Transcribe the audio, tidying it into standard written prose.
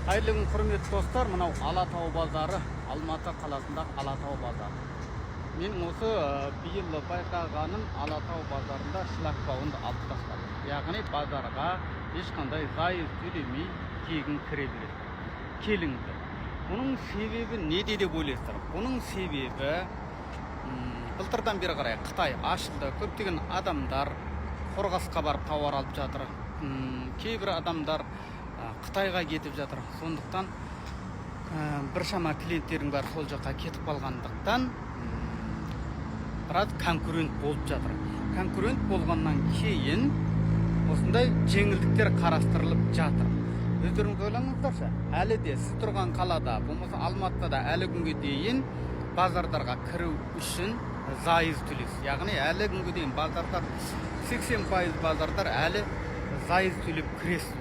Қайырлы күн құрметті достар, мынау Алатау базары, Алматы қаласындағы Алатау базары. Мен осы биыл байқағаным Алатау базарында шлагбаумды алып тастадым. Яғни базарға ешқандай зайыз төлемей тегін кіре бересіздер. Келіңіздер. Бұның себебі неде деп ойлайсыздар? Бұның себебі былтырдан бері қарай Қытай ашылды. Көптеген адамдар қорғасқа барып тауар алып жатыр. Кейбір адамдар Қытайға кетіп жатыр. Сондықтан біршама клиенттердің бәрі сол жаққа кетіп қалғандықтан біраз конкурент болып жатыр. Конкурент болғаннан кейін осындай жеңілдіктер қарастырылып жатыр. Өздеріңіз ойлаңыздаршы, әлі де сіз тұрған қалада, болмаса Алматыда да әлі күнге дейін базардарға кіру үшін зайыз төлейсіз. Яғни әлі күнге дейін базардар 80% базардар әлі зайыз төлеп кіресіз.